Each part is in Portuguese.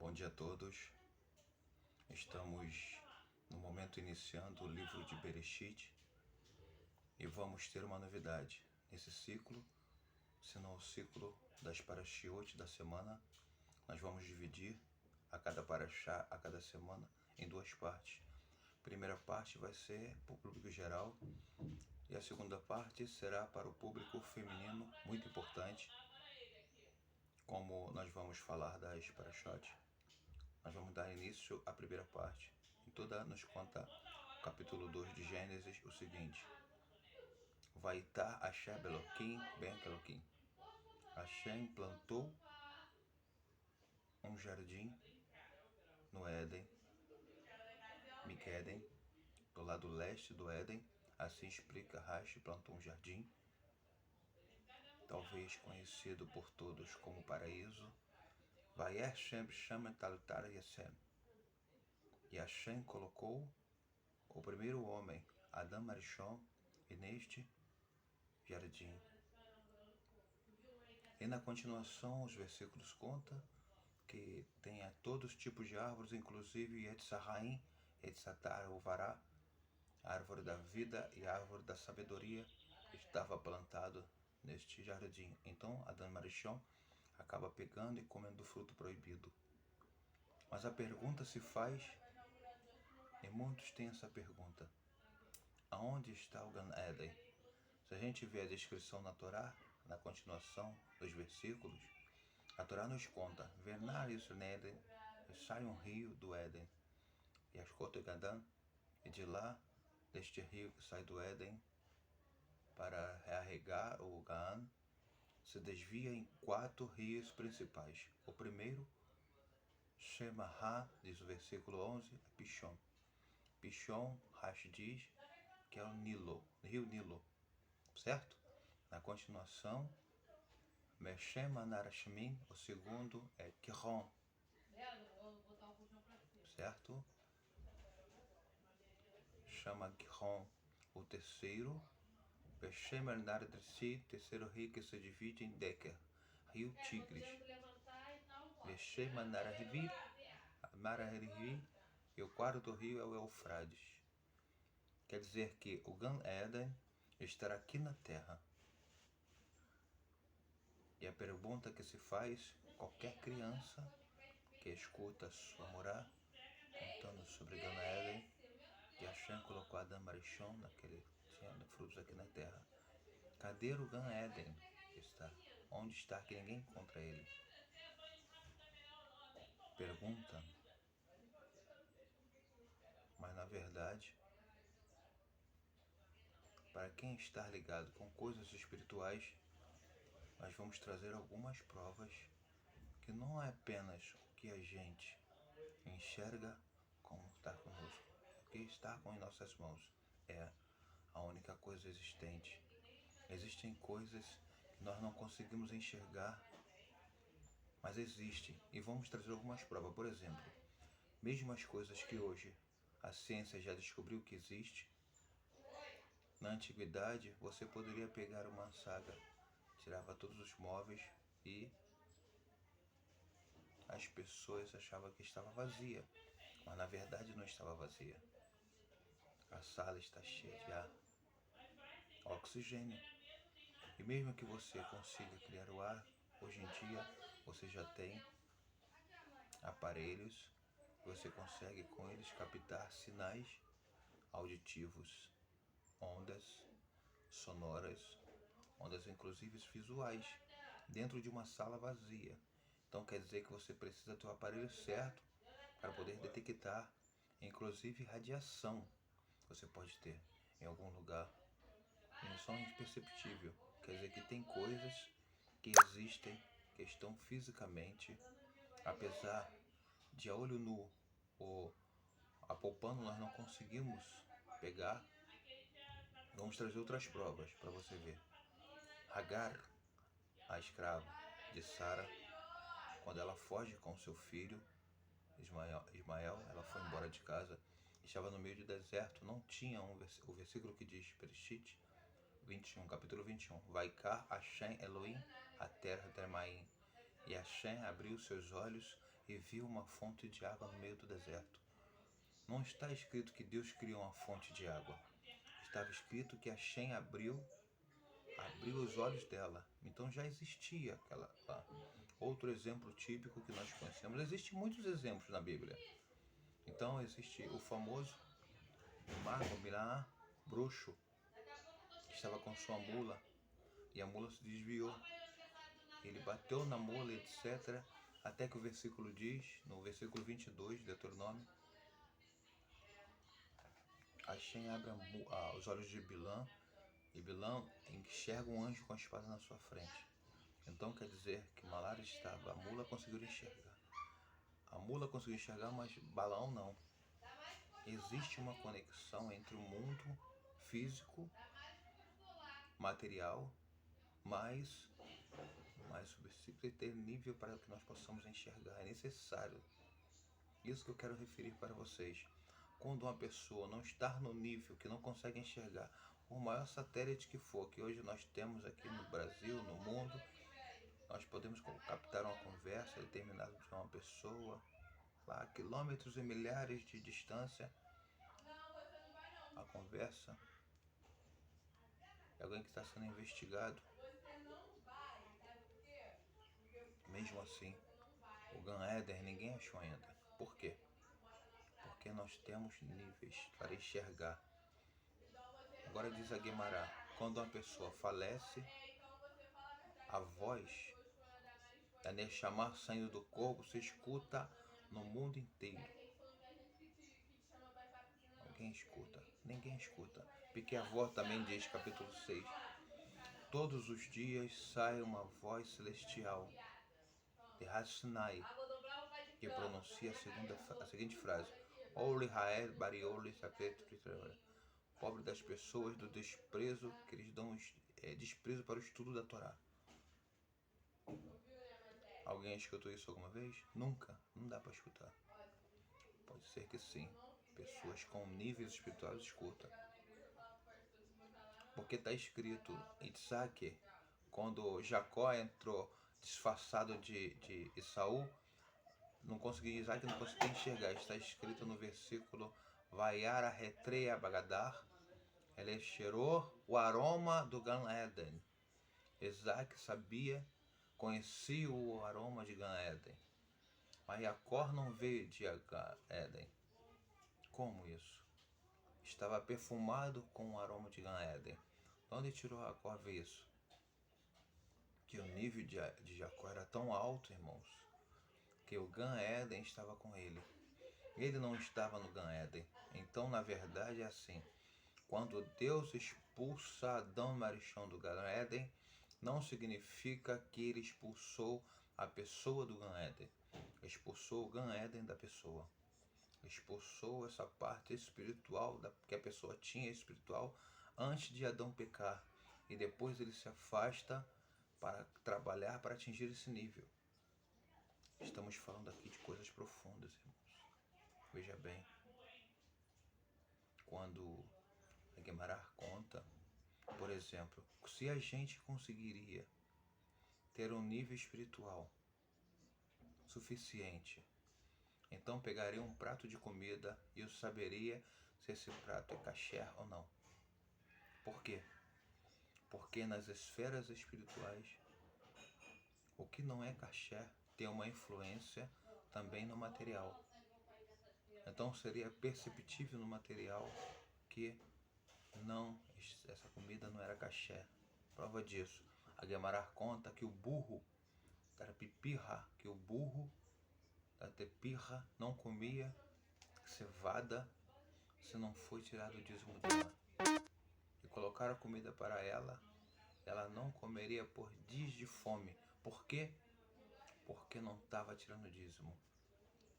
Bom dia a todos. Estamos no momento iniciando o livro de Bereshit e vamos ter uma novidade nesse ciclo, senão o ciclo das parashiot da semana. Nós vamos dividir a cada parashá, a cada semana, em duas partes. A primeira parte vai ser para o público geral e a segunda parte será para o público feminino, muito importante. Como nós vamos falar das parashot, nós vamos dar início à primeira parte. Em toda nos conta o capítulo 2 de Gênesis o seguinte: Vaitar Hashem Eloquim ben Eloquim. Hashem plantou um jardim no Éden, Miquéden, do lado leste do Éden. Assim explica Rashi, plantou um jardim, talvez conhecido por todos como paraíso. Vayer Shem Shama Taltar Yasem. E Hashem colocou o primeiro homem, Adam Arishon, e neste jardim. E na continuação os versículos contam que tem todos os tipos de árvores, inclusive Yetzirah, Yetzatar, Uvará, a árvore da vida e a árvore da sabedoria, estava plantado neste jardim. Então Adam Arishon acaba pegando e comendo do fruto proibido. Mas a pergunta se faz, e muitos têm essa pergunta: aonde está o Gan Eden? Se a gente vê a descrição na Torá, na continuação dos versículos, a Torá nos conta: Venar isso no Éden, sai um rio do Éden, e as Cotogadã, e de lá, deste rio que sai do Éden, para rearregar o Gaan, se desvia em 4 rios principais. O primeiro, Shemahá, diz o versículo 11, é Pishon. Pishon, Rashi diz que é o Nilo, rio Nilo, certo? Na continuação, Meshem Anarashmin, o segundo é Kihon, certo? Chama Kihon. O terceiro, Meshem Anarashmin, terceiro rio que se divide em Deker, rio Tigres. Meshem Anarashmin, e o quarto rio é o Eufrates. Quer dizer que o Gan Eden estará aqui na terra. E a pergunta que se faz, qualquer criança que escuta sua morá contando sobre Gan Eden, e Hashem colocou Adam Arishon naquele tinha frutos aqui na terra. Cadê o Gan Eden? Está. Onde está que ninguém encontra ele? Pergunta. Mas na verdade, para quem está ligado com coisas espirituais, nós vamos trazer algumas provas que não é apenas o que a gente enxerga como está conosco. O que está com em nossas mãos é a única coisa existente. Existem coisas que nós não conseguimos enxergar, mas existem. E vamos trazer algumas provas. Por exemplo, mesmo as coisas que hoje a ciência já descobriu que existe, na antiguidade você poderia pegar uma saga, tirava todos os móveis e as pessoas achavam que estava vazia, mas na verdade não estava vazia. A sala está cheia de ar, oxigênio. E mesmo que você consiga criar o ar, hoje em dia você já tem aparelhos, você consegue com eles captar sinais auditivos, ondas sonoras, ondas inclusive visuais, dentro de uma sala vazia. Então quer dizer que você precisa ter o aparelho certo para poder detectar, inclusive radiação. Você pode ter em algum lugar, em som imperceptível. Quer dizer que tem coisas que existem, que estão fisicamente, apesar de a olho nu ou apalpando nós não conseguimos pegar. Vamos trazer outras provas para você ver. Hagar, a escrava de Sara, quando ela foge com seu filho Ismael, ela foi embora de casa, estava no meio do deserto, não tinha o versículo que diz, Bereshit 21, capítulo 21, Vaikar Hashem Elohim, a terra Termaim, e Hashem abriu seus olhos e viu uma fonte de água no meio do deserto. Não está escrito que Deus criou uma fonte de água. Estava escrito que Hashem abriu os olhos dela. Então já existia aquela lá. Outro exemplo típico que nós conhecemos. Existem muitos exemplos na Bíblia. Então existe o famoso Mago Bilaá, bruxo, que estava com sua mula e a mula se desviou. Ele bateu na mula, etc. Até que o versículo diz, no versículo 22 de Deuteronômio, Hashem abre os olhos de Bilã e Bilã enxerga um anjo com a espada na sua frente. Então quer dizer que Malari estava, a mula conseguiu enxergar. A mula conseguiu enxergar, mas Balaão não. Existe uma conexão entre o mundo físico, material, mais subsídio e ter nível para que nós possamos enxergar. É necessário. Isso que eu quero referir para vocês. Quando uma pessoa não está no nível que não consegue enxergar, o maior satélite que for, que hoje nós temos aqui no Brasil, no mundo, nós podemos captar uma conversa determinada de uma pessoa, lá a quilômetros e milhares de distância, a conversa é alguém que está sendo investigado. Mesmo assim, o Gan Eder ninguém achou ainda. Por quê? Porque nós temos níveis para enxergar. Agora diz a Guimará, quando uma pessoa falece, a voz da Neshama saindo do corpo se escuta no mundo inteiro. Alguém escuta? Ninguém escuta. Porque a voz também diz, capítulo 6, todos os dias sai uma voz celestial de Hassinai, que pronuncia a seguinte frase: Oli Hael Barioli Sapetri, pobre das pessoas do desprezo que eles dão desprezo para o estudo da Torá. Alguém escutou isso alguma vez? Nunca. Não dá para escutar. Pode ser que sim. Pessoas com níveis espirituais escutam. Porque está escrito em Isaac, quando Jacó entrou disfarçado de Esaú, Isaac não conseguia enxergar. Está escrito no versículo Vaiara Retreia Bagadar, ele cheirou o aroma do Gan Eden. Isaac conhecia o aroma de Gan Eden. Mas Jacó não veio de Gan Eden. Como isso? Estava perfumado com o aroma de Gan Eden. De onde tirou Jacó ver isso? Que o nível de Jacó era tão alto, irmãos, que o Gan Eden estava com ele. Ele não estava no Gan Eden. Então, na verdade, é assim. Quando Deus expulsa Adão e Marichão do Gan Eden, não significa que ele expulsou a pessoa do Gan Eden. Expulsou o Gan Eden da pessoa. Expulsou essa parte espiritual que a pessoa tinha espiritual antes de Adão pecar. E depois ele se afasta para trabalhar para atingir esse nível. Estamos falando aqui de coisas profundas, irmãos. Veja bem, quando a Guimarães conta, por exemplo, se a gente conseguiria ter um nível espiritual suficiente, então pegaria um prato de comida e eu saberia se esse prato é kasher ou não. Por quê? Porque nas esferas espirituais, o que não é kasher tem uma influência também no material. Então seria perceptível no material que essa comida não era kasher. Prova disso, a Guimarães conta que o burro da Tepirra não comia cevada se não foi tirado o dízimo dela. E colocaram a comida para ela, ela não comeria por dias de fome. Por quê? Porque não estava tirando o dízimo.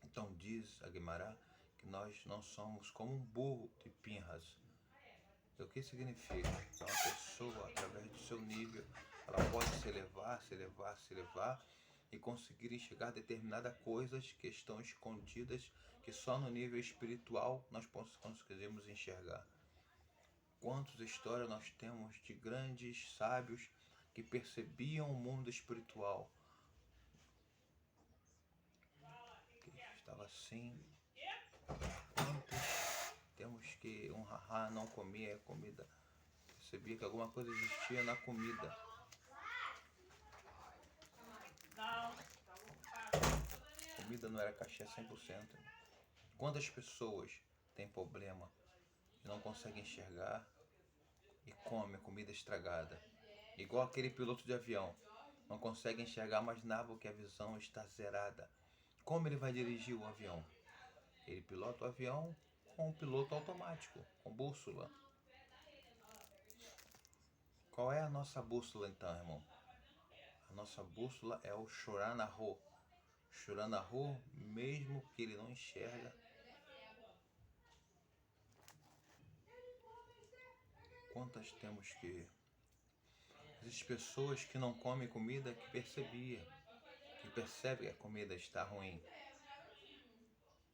Então diz a Guimarães que nós não somos como um burro de Pinhas. O que significa? Então a pessoa, através do seu nível, ela pode se elevar e conseguir enxergar determinadas coisas que estão escondidas, que só no nível espiritual nós conseguimos enxergar. Quantas histórias nós temos de grandes sábios que percebiam o mundo espiritual. assim. Quantos temos que um haha não comia comida? Percebia que alguma coisa existia na comida. A comida não era caché 100%. Quantas pessoas têm problema e não conseguem enxergar e comem comida estragada? Igual aquele piloto de avião. Não consegue enxergar mais nada porque a visão está zerada. Como ele vai dirigir o avião? Ele pilota o avião com um piloto automático, com bússola. Qual é a nossa bússola então, irmão? A nossa bússola é o Shuranaho. Shuranaho, mesmo que ele não enxerga, quantas temos que... Existem pessoas que não comem comida que percebem que a comida está ruim.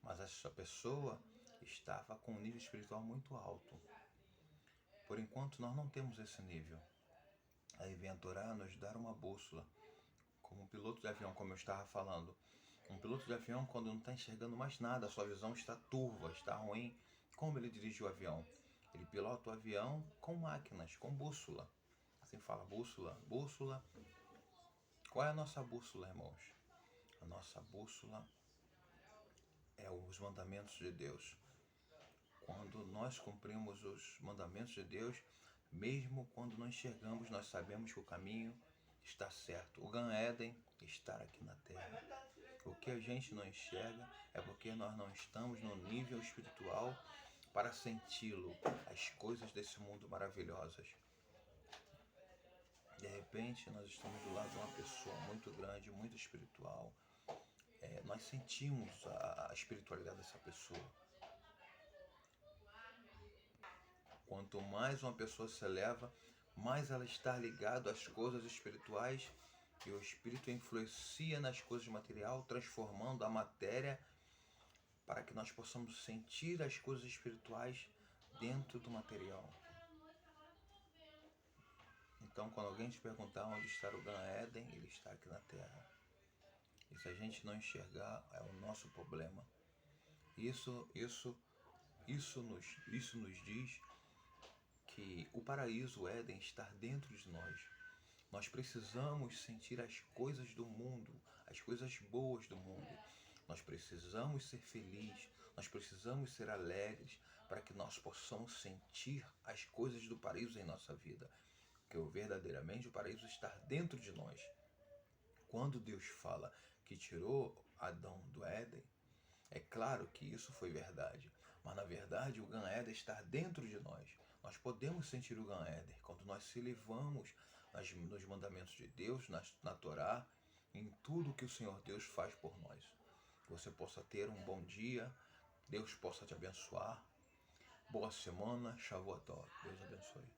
Mas essa pessoa estava com um nível espiritual muito alto. Por enquanto nós não temos esse nível. Aí vem a Torá nos dar uma bússola. Como um piloto de avião, como eu estava falando. Um piloto de avião, quando não está enxergando mais nada, a sua visão está turva, está ruim. Como ele dirige o avião? Ele pilota o avião com máquinas, com bússola. Assim fala, bússola, bússola. Qual é a nossa bússola, irmãos? A nossa bússola é os mandamentos de Deus. Quando nós cumprimos os mandamentos de Deus, mesmo quando não enxergamos, nós sabemos que o caminho está certo. O Gan Eden está aqui na Terra. O que a gente não enxerga é porque nós não estamos no nível espiritual para senti-lo, as coisas desse mundo maravilhosas. De repente, nós estamos do lado de uma pessoa muito grande, muito espiritual. Nós sentimos a espiritualidade dessa pessoa. Quanto mais uma pessoa se eleva, mais ela está ligada às coisas espirituais e o espírito influencia nas coisas materiais, transformando a matéria para que nós possamos sentir as coisas espirituais dentro do material. Então, quando alguém te perguntar onde está o Gan Eden, ele está aqui na Terra. E se a gente não enxergar, é o nosso problema. Isso nos diz que o paraíso, o Éden, está dentro de nós. Nós precisamos sentir as coisas do mundo, as coisas boas do mundo. Nós precisamos ser felizes, nós precisamos ser alegres para que nós possamos sentir as coisas do paraíso em nossa vida. Porque verdadeiramente o paraíso está dentro de nós. Quando Deus fala que tirou Adão do Éden, é claro que isso foi verdade. Mas na verdade o Gan Eden está dentro de nós. Nós podemos sentir o Gan Eden quando nós se elevamos nos mandamentos de Deus, na Torá, em tudo que o Senhor Deus faz por nós. Que você possa ter um bom dia, Deus possa te abençoar. Boa semana, Shavuot. Deus abençoe.